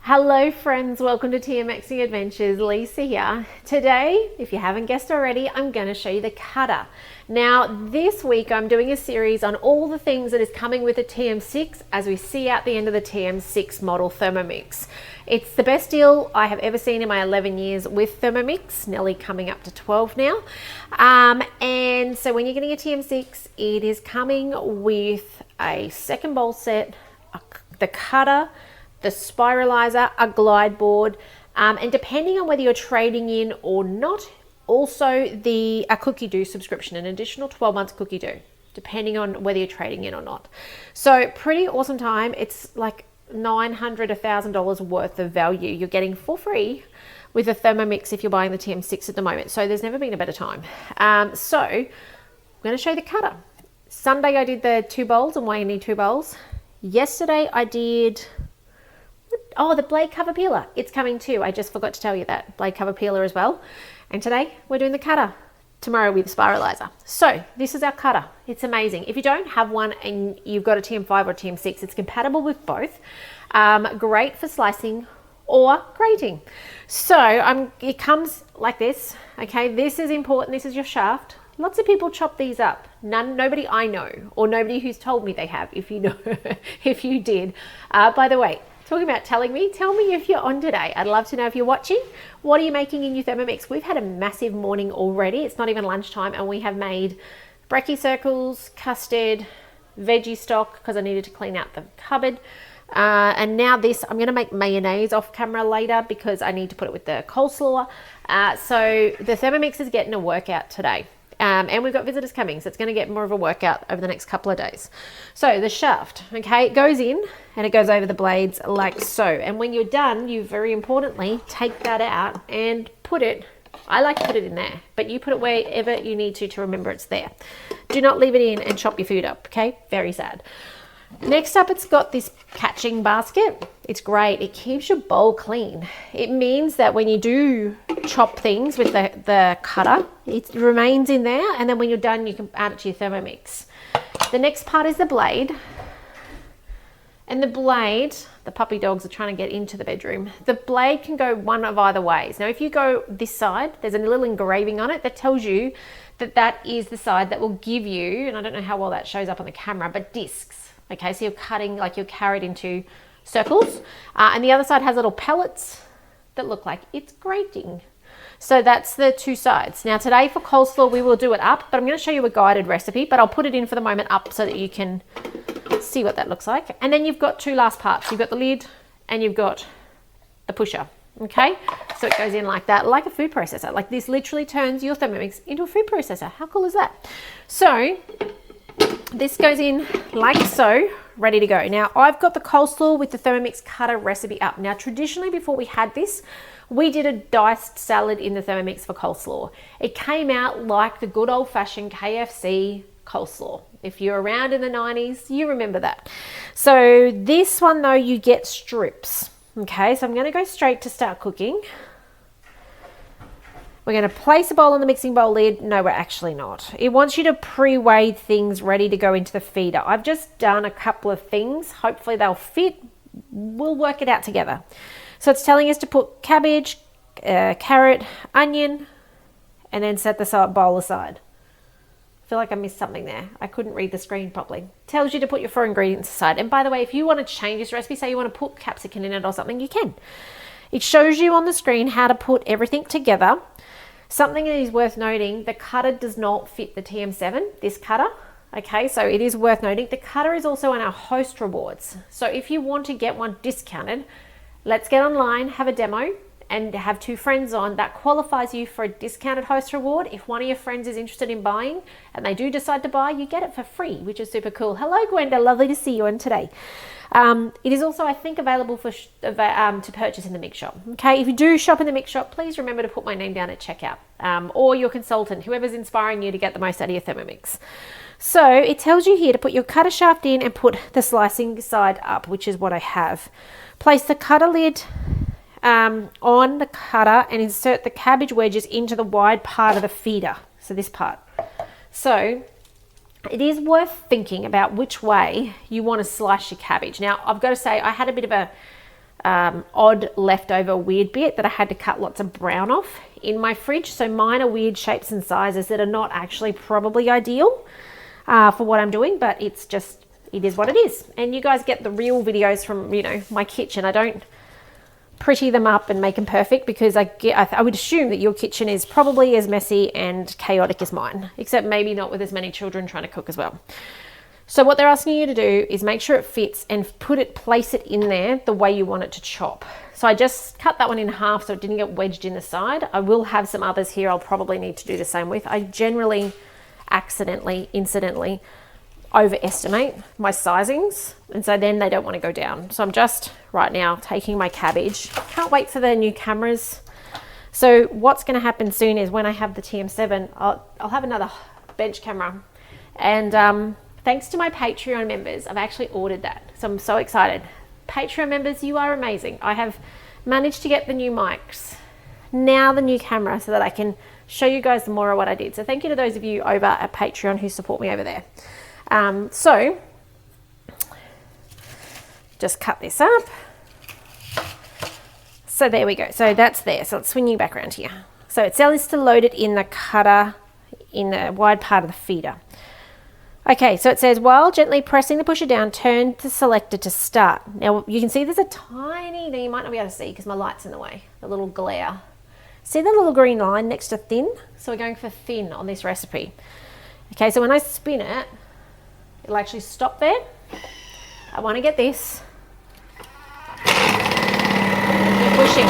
Hello friends, welcome to TMXing Adventures. Lisa here. Today, if you haven't guessed already, I'm going to show you the cutter. Now this week I'm doing a series on all the things that is coming with the TM6 as we see out the end of the TM6 model Thermomix. It's the best deal I have ever seen in my 11 years with Thermomix, nearly coming up to 12 now. And so when you're getting a TM6, it is coming with a second bowl set, the cutter, the spiralizer, a glide board, and depending on whether you're trading in or not, also a Cookidoo subscription, an additional 12 months Cookidoo, depending on whether you're trading in or not. So pretty awesome time. It's like $900, $1,000 worth of value you're getting for free with a Thermomix if you're buying the TM6 at the moment. So there's never been a better time. So I'm going to show you the cutter. Sunday I did the 2 bowls and why you need 2 bowls. Yesterday I did... Oh, the blade cover peeler. It's coming too. I just forgot to tell you that. Blade cover peeler as well. And today we're doing the cutter. Tomorrow with the spiralizer. So this is our cutter. It's amazing. If you don't have one and you've got a TM5 or TM6, it's compatible with both. Great for slicing or grating. So it comes like this. Okay, this is important. This is your shaft. Lots of people chop these up. Nobody I know, or nobody who's told me they have. If you know, if you did. By the way, talking about telling me, tell me if you're on today. I'd love to know if you're watching. What are you making in your Thermomix? We've had a massive morning already. It's not even lunchtime and we have made brekkie circles, custard, veggie stock because I needed to clean out the cupboard. And now this, I'm going to make mayonnaise off camera later because I need to put it with the coleslaw. So the Thermomix is getting a workout today. And we've got visitors coming, so it's going to get more of a workout over the next couple of days. So the shaft, okay, it goes in and it goes over the blades like so. And when you're done, you very importantly take that out and put it, I like to put it in there, but you put it wherever you need to remember it's there. Do not leave it in and chop your food up, okay? Very sad. Next up, it's got this catching basket. It's great. It keeps your bowl clean. It means that when you do chop things with the cutter, it remains in there. And then when you're done, you can add it to your Thermomix. The next part is the blade. And the blade, the puppy dogs are trying to get into the bedroom. The blade can go one of either ways. Now, if you go this side, there's a little engraving on it that tells you that that is the side that will give you, and I don't know how well that shows up on the camera, but discs. Okay, so you're cutting like you're carried into circles. And the other side has little pellets that look like it's grating. So that's the 2 sides. Now today for coleslaw, we will do it up, but I'm going to show you a guided recipe, but I'll put it in for the moment up so that you can see what that looks like. And then you've got 2 last parts. You've got the lid and you've got the pusher. Okay, so it goes in like that, like a food processor. Like this literally turns your Thermomix into a food processor. How cool is that? So this goes in like so, ready to go. Now I've got the coleslaw with the Thermomix cutter recipe up. Now traditionally before we had this, we did a diced salad in the Thermomix for coleslaw. It came out like the good old fashioned KFC coleslaw. If you're around in the 90s, you remember that. So this one though, you get strips. Okay, so I'm going to go straight to start cooking. We're going to place a bowl on the mixing bowl lid. No, we're actually not. It wants you to pre-weigh things ready to go into the feeder. I've just done a couple of things. Hopefully they'll fit. We'll work it out together. So it's telling us to put cabbage, carrot, onion, and then set the bowl aside. I feel like I missed something there. I couldn't read the screen properly. Tells you to put your 4 ingredients aside. And by the way, if you want to change this recipe, say you want to put capsicum in it or something, you can. It shows you on the screen how to put everything together. Something that is worth noting, the cutter does not fit the TM7, this cutter. Okay, so it is worth noting. The cutter is also on our host rewards. So if you want to get one discounted, let's get online, have a demo, and have 2 friends on. That qualifies you for a discounted host reward. If one of your friends is interested in buying and they do decide to buy, you get it for free, which is super cool. Hello, Gwenda. Lovely to see you on today. It is also, I think, available for to purchase in the mix shop. Okay, if you do shop in the mix shop, please remember to put my name down at checkout, or your consultant, whoever's inspiring you to get the most out of your Thermomix. So it tells you here to put your cutter shaft in and put the slicing side up, which is what I have. Place the cutter lid on the cutter and insert the cabbage wedges into the wide part of the feeder. So this part. So it is worth thinking about which way you want to slice your cabbage. Now, I've got to say, I had a bit of odd leftover weird bit that I had to cut lots of brown off in my fridge. So mine are weird shapes and sizes that are not actually probably ideal for what I'm doing, but it is what it is. And you guys get the real videos from, you know, my kitchen. I don't pretty them up and make them perfect, because I would assume that your kitchen is probably as messy and chaotic as mine, except maybe not with as many children trying to cook as well. So what they're asking you to do is make sure it fits and place it in there the way you want it to chop. So I just cut that one in half so it didn't get wedged in the side. I will have some others here I'll probably need to do the same with. I generally incidentally overestimate my sizings, and so then they don't want to go down. So I'm just right now taking my cabbage. Can't wait for the new cameras. So what's going to happen soon is when I have the TM7, I'll have another bench camera, and thanks to my Patreon members, I've actually ordered that. So I'm so excited. Patreon members, you are amazing. I have managed to get the new mics, now the new camera, so that I can show you guys more of what I did. So thank you to those of you over at Patreon who support me over there. So just cut this up. So there we go. So that's there. So let's swing you back around here. So it says to load it in the cutter in the wide part of the feeder. Okay, so it says, while gently pressing the pusher down, turn to selector to start. Now you can see there's a tiny, now you might not be able to see because my light's in the way, the little glare. See the little green line next to thin? So we're going for thin on this recipe. Okay, so when I spin it, it'll actually stop there. I want to get this. Keep pushing.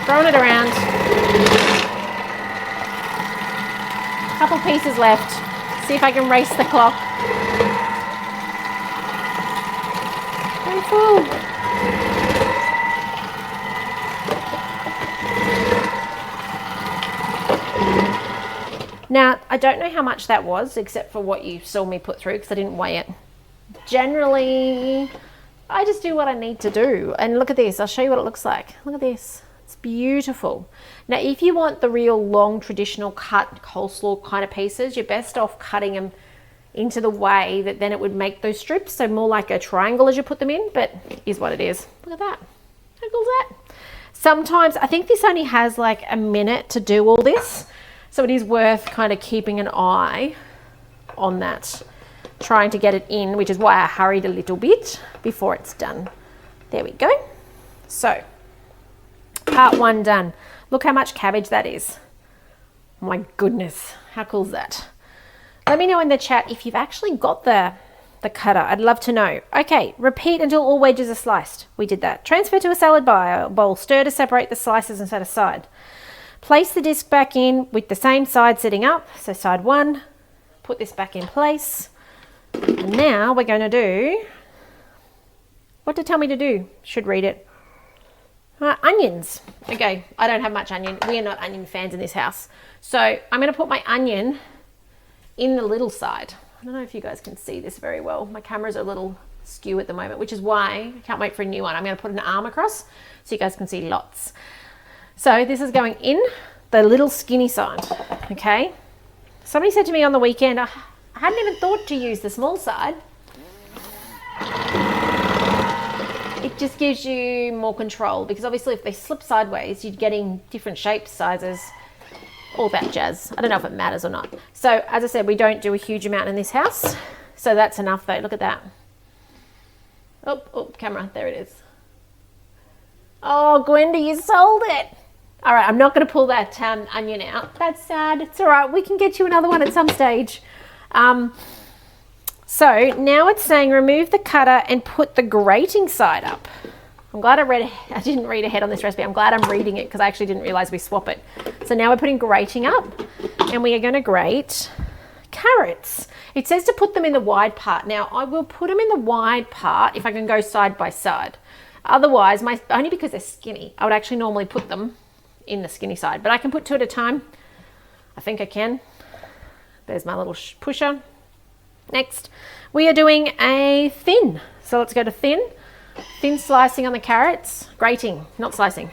Throwing it around. Couple pieces left. See if I can race the clock. Very full. Now, I don't know how much that was, except for what you saw me put through, because I didn't weigh it. Generally, I just do what I need to do. And look at this. I'll show you what it looks like. Look at this. It's beautiful. Now, if you want the real long traditional cut coleslaw kind of pieces, you're best off cutting them into the way that then it would make those strips. So more like a triangle as you put them in, but is what it is. Look at that. How cool is that? Sometimes, I think this only has like a minute to do all this. So it is worth kind of keeping an eye on that, trying to get it in, which is why I hurried a little bit before it's done. There we go. So part one done. Look how much cabbage that is. My goodness, how cool is that? Let me know in the chat if you've actually got the cutter. I'd love to know. Okay, repeat until all wedges are sliced. We did that. Transfer to a salad bowl. Stir to separate the slices and set aside. Place the disc back in with the same side sitting up. So side one, put this back in place. And now we're going to do what to tell me to do. Should read it. Onions. Okay, I don't have much onion. We are not onion fans in this house. So I'm going to put my onion in the little side. I don't know if you guys can see this very well. My camera's a little skew at the moment, which is why I can't wait for a new one. I'm going to put an arm across so you guys can see lots. So this is going in the little skinny side, okay? Somebody said to me on the weekend, I hadn't even thought to use the small side. It just gives you more control, because obviously if they slip sideways, you're getting different shapes, sizes, all that jazz. I don't know if it matters or not. So as I said, we don't do a huge amount in this house. So that's enough though. Look at that. Oh, camera, there it is. Oh, Gwenda, you sold it. All right, I'm not going to pull that onion out. That's sad. It's all right. We can get you another one at some stage. So now it's saying remove the cutter and put the grating side up. I'm glad I didn't read ahead on this recipe. I'm glad I'm reading it because I actually didn't realize we swap it. So now we're putting grating up and we are going to grate carrots. It says to put them in the wide part. Now I will put them in the wide part if I can go side by side. Otherwise, only because they're skinny, I would actually normally put them in the skinny side, but I can put two at a time. I think I can. There's my little pusher. Next, we are doing a thin. So let's go to thin. Thin slicing on the carrots, grating, not slicing.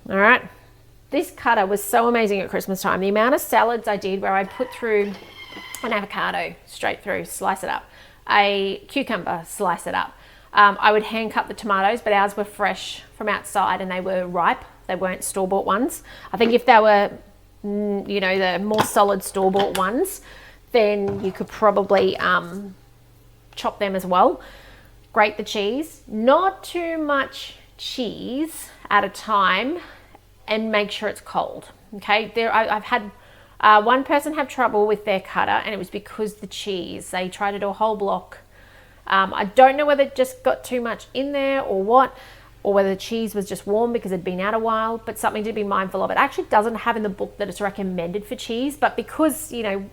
All right. This cutter was so amazing at Christmas time. The amount of salads I did where I put through an avocado straight through, slice it up, a cucumber, slice it up. I would hand cut the tomatoes, but ours were fresh from outside and they were ripe. They weren't store-bought ones. I think if they were, you know, the more solid store-bought ones, then you could probably chop them as well. Grate the cheese. Not too much cheese at a time, and make sure it's cold. Okay, I've had one person have trouble with their cutter, and it was because the cheese. They tried to do a whole block. I don't know whether it just got too much in there or what, or whether the cheese was just warm because it'd been out a while, but something to be mindful of. It actually doesn't have in the book that it's recommended for cheese, but because, you know,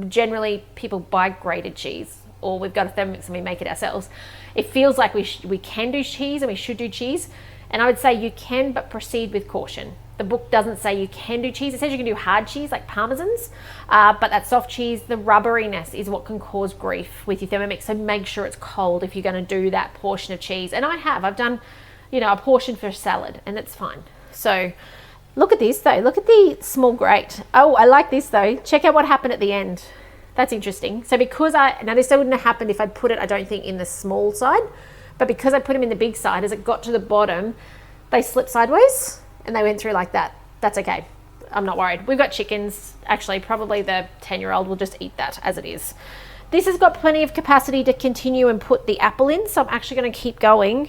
generally people buy grated cheese, or we've got a Thermomix and we make it ourselves, it feels like we can do cheese and we should do cheese. And I would say you can, but proceed with caution. The book doesn't say you can do cheese. It says you can do hard cheese like parmesans, but that soft cheese, the rubberiness is what can cause grief with your Thermomix. So make sure it's cold if you're going to do that portion of cheese. And I've done, you know, a portion for salad, and it's fine. So look at this though. Look at the small grate. Oh, I like this though. Check out what happened at the end. That's interesting. So because now this wouldn't have happened if I'd put it, I don't think, in the small side. But because I put them in the big side, as it got to the bottom, they slipped sideways and they went through like that. That's okay. I'm not worried. We've got chickens. Actually, probably the 10-year-old will just eat that as it is. This has got plenty of capacity to continue and put the apple in, so I'm actually going to keep going.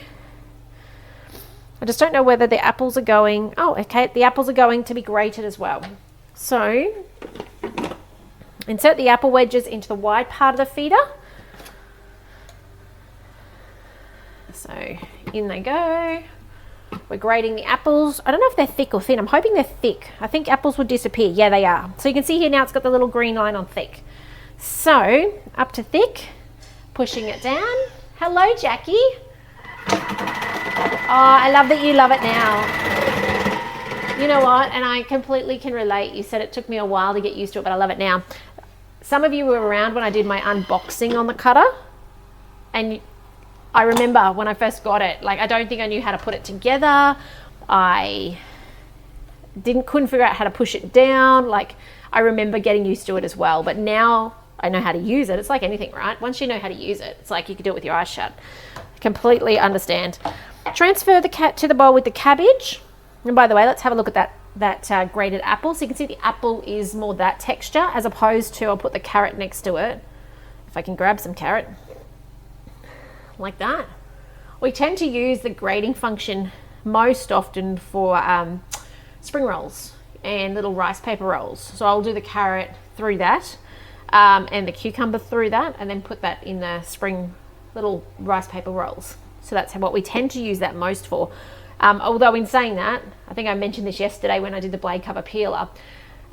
I just don't know whether the apples are going... Oh, okay. The apples are going to be grated as well. So, insert the apple wedges into the wide part of the feeder. So in they go. We're grating the apples. I don't know if they're thick or thin. I'm hoping they're thick. I think apples would disappear. Yeah, they are. So you can see here now it's got the little green line on thick. So up to thick, pushing it down. Hello, Jackie. Oh, I love that you love it now. You know what? And I completely can relate. You said it took me a while to get used to it, but I love it now. Some of you were around when I did my unboxing on the cutter, and I remember when I first got it, like, I don't think I knew how to put it together. I couldn't figure out how to push it down. Like, I remember getting used to it as well, but now I know how to use it. It's like anything, right? Once you know how to use it, it's like you can do it with your eyes shut. I completely understand. Transfer the cat to the bowl with the cabbage. And by the way, let's have a look at that grated apple. So you can see the apple is more that texture as opposed to, I'll put the carrot next to it. If I can grab some carrot. Like that. We tend to use the grating function most often for spring rolls and little rice paper rolls. So I'll do the carrot through that and the cucumber through that, and then put that in the spring little rice paper rolls. So that's what we tend to use that most for. Although in saying that, I think I mentioned this yesterday when I did the blade cover peeler,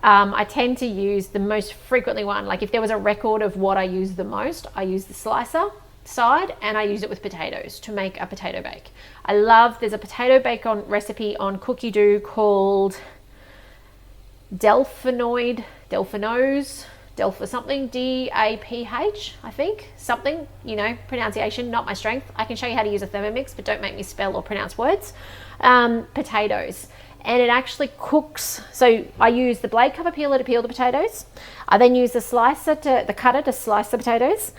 I tend to use the most frequently one, like if there was a record of what I use the most, I use the slicer side, and I use it with potatoes to make a potato bake. There's a potato bake recipe on Cookidoo called Delphinoise, something, D-A-P-H, I think, something, you know, pronunciation, not my strength. I can show you how to use a Thermomix, but don't make me spell or pronounce words. Potatoes. And it actually cooks. So I use the blade cover peeler to peel the potatoes. I then use the cutter to slice the potatoes.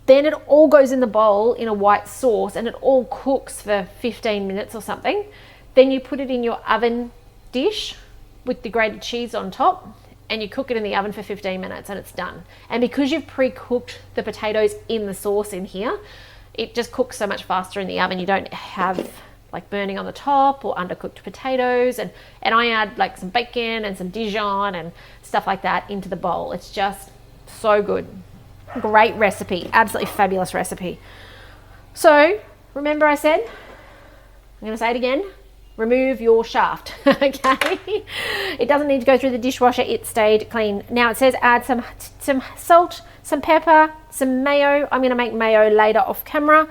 Then it all goes in the bowl in a white sauce, and it all cooks for 15 minutes or something. Then you put it in your oven dish with the grated cheese on top, and you cook it in the oven for 15 minutes and it's done. And because you've pre-cooked the potatoes in the sauce in here, it just cooks so much faster in the oven. You don't have like burning on the top or undercooked potatoes. And I add like some bacon and some Dijon and stuff like that into the bowl. It's just so good. Great recipe, absolutely fabulous recipe. So remember I said, I'm going to say it again, remove your shaft. Okay, it doesn't need to go through the dishwasher, it stayed clean. Now it says add some salt, some pepper, some mayo. I'm going to make mayo later off camera.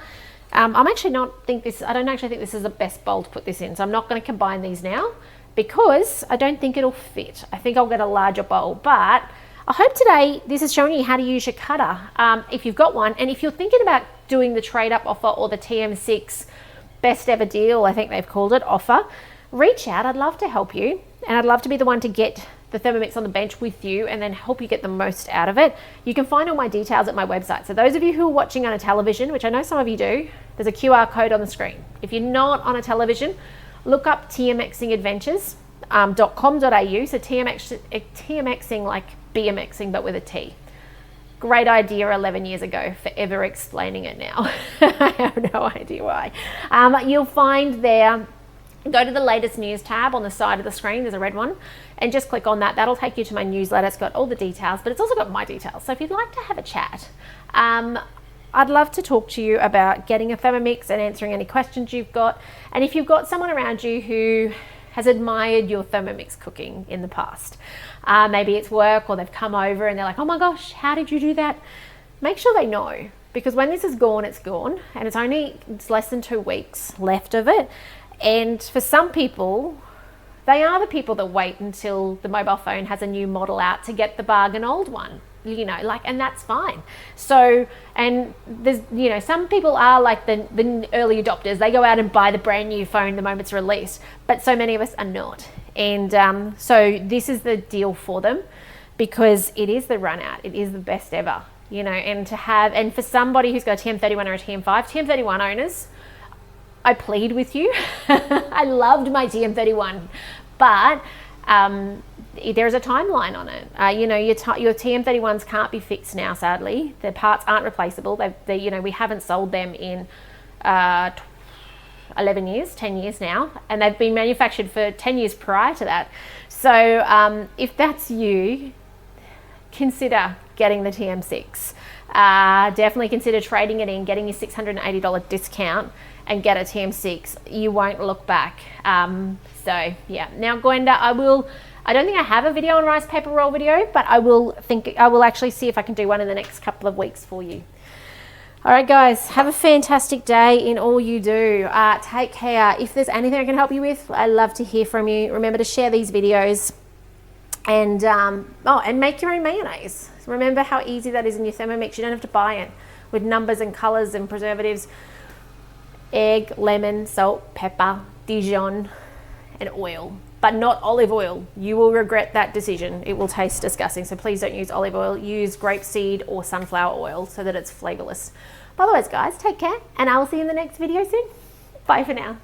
I don't actually think this is the best bowl to put this in, so I'm not going to combine these now because I don't think it'll fit. I think I'll get a larger bowl, but I hope today this is showing you how to use your cutter if you've got one. And if you're thinking about doing the trade up offer or the TM6 best ever deal, I think they've called it, offer, reach out. I'd love to help you. And I'd love to be the one to get the Thermomix on the bench with you and then help you get the most out of it. You can find all my details at my website. So those of you who are watching on a television, which I know some of you do, there's a QR code on the screen. If you're not on a television, look up tmxingadventures.com.au. So TMXing like BMXing, but with a T. Great idea 11 years ago, forever explaining it now. I have no idea why. You'll find there, go to the latest news tab on the side of the screen, there's a red one, and just click on that. That'll take you to my newsletter. It's got all the details, but it's also got my details. So if you'd like to have a chat, I'd love to talk to you about getting a Thermomix and answering any questions you've got. And if you've got someone around you who has admired your Thermomix cooking in the past, maybe it's work or they've come over and they're like, oh my gosh, how did you do that? Make sure they know, because when this is gone, it's gone, and it's less than 2 weeks left of it. And for some people, they are the people that wait until the mobile phone has a new model out to get the bargain old one, and that's fine. So, and there's, some people are like the early adopters. They go out and buy the brand new phone the moment it's released, but so many of us are not. And so this is the deal for them, because it is the run out. It is the best ever, and for somebody who's got a TM31 or a TM5, TM31 owners, I plead with you. I loved my TM31, but there's a timeline on it. Your TM31s can't be fixed now, sadly. The parts aren't replaceable. We haven't sold them in 11 years, 10 years now, and they've been manufactured for 10 years prior to that. So if that's you, consider getting the TM6. Definitely consider trading it in, getting your $680 discount, and get a TM6. You won't look back. So yeah. Now, Gwenda, I don't think I have a video on rice paper roll video, but I will actually see if I can do one in the next couple of weeks for you. All right, guys, have a fantastic day in all you do. Take care. If there's anything I can help you with, I love to hear from you. Remember to share these videos, and make your own mayonnaise. Remember how easy that is in your Thermomix. You don't have to buy it with numbers and colors and preservatives. Egg, lemon, salt, pepper, Dijon, and oil, but not olive oil. You will regret that decision. It will taste disgusting. So please don't use olive oil. Use grapeseed or sunflower oil so that it's flavorless. Otherwise, guys, take care, and I will see you in the next video soon. Bye for now.